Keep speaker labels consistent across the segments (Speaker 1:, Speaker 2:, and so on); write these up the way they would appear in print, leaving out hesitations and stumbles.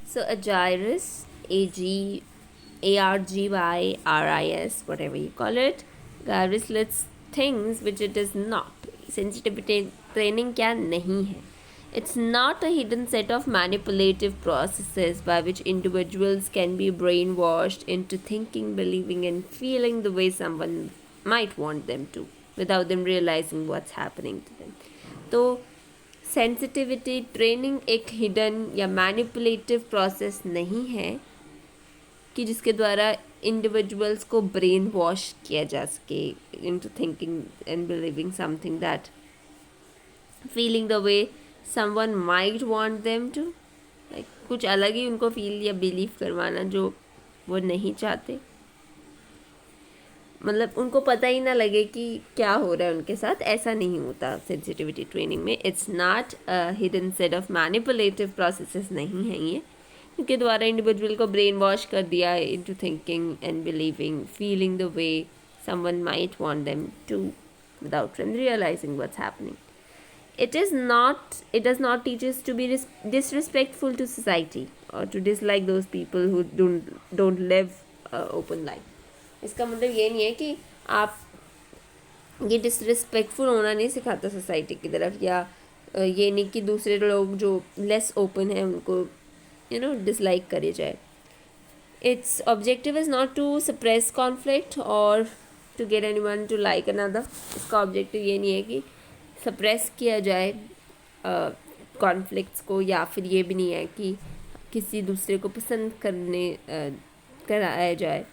Speaker 1: So a gyrus, ARGYRIS, whatever you call it, gyrus lists things which it is not. Sensitivity training क्या नहीं है. It's not a hidden set of manipulative processes by which individuals can be brainwashed into thinking, believing, and feeling the way someone might want them to without them realizing what's happening to them. तो sensitivity training एक hidden या manipulative process नहीं है कि जिसके द्वारा individuals को brain wash किया जा सके into thinking and believing something that feeling the way someone might want them to, like कुछ अलग ही उनको फील या बिलीव करवाना जो वो नहीं चाहते. मतलब उनको पता ही ना लगे कि क्या हो रहा है उनके साथ. ऐसा नहीं होता सेंसिटिविटी ट्रेनिंग में. It's not a hidden set of manipulative processes नहीं हैं ये, इनके द्वारा इंडिविजुअल को ब्रेन वॉश कर दिया है into thinking and believing feeling the way someone might want them to without them realizing what's happening. It does not teach us to be disrespectful to society or to dislike those people who don't live open life. इसका मतलब ये नहीं है कि आप ये disrespectful होना नहीं सिखाता सोसाइटी की तरफ, या ये नहीं कि दूसरे लोग जो लेस ओपन है उनको डिसलाइक करे जाए. Its objective is not to suppress conflict और to get anyone to like another. इसका ऑब्जेक्टिव ये नहीं है कि सप्रेस किया जाए कॉन्फ्लिक्ट्स को, या फिर ये भी नहीं है कि किसी दूसरे को पसंद कराया जाए.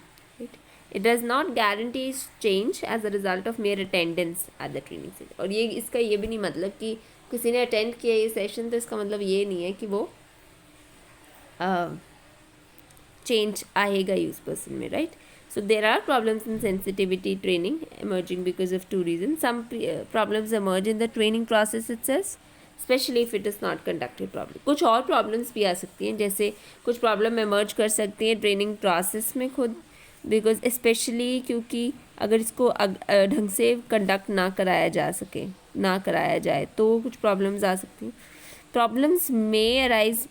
Speaker 1: It does not guarantee change as a result of mere attendance at the training session. और ये इसका ये भी नहीं मतलब कि किसी ने अटेंड किया ये सेशन तो इसका मतलब ये नहीं है कि वो चेंज आएगा ही उस पर्सन में, right. So there are problems in sensitivity training emerging because of two reasons. Some problems emerge in the training process itself, especially if it is not conducted properly. कुछ और problems भी आ सकती हैं, जैसे कुछ problem emerge कर सकती हैं training process में खुद, बिकॉज स्पेशली क्योंकि अगर इसको ढंग से कंडक्ट ना कराया जाए तो कुछ प्रॉब्लम्स आ सकती हैं. Problems may arise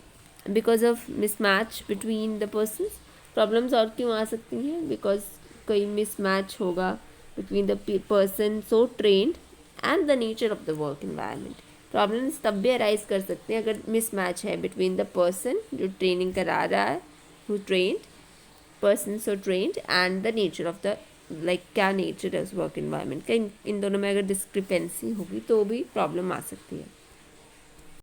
Speaker 1: because of mismatch between the persons. Problems और क्यों आ सकती हैं? बिकॉज कोई मिसमैच होगा between the person so trend and the nature of the work environment. Problems तब भी अराइज कर सकते हैं अगर मिसमैच है बिटवीन द पर्सन जो ट्रेनिंग करा रहा है, who trend person so trained, and the nature of the क्या नेचर है उस वर्क इन्वायरमेंट का. इन दोनों में अगर डिस्क्रिपेंसी होगी तो भी प्रॉब्लम आ सकती है.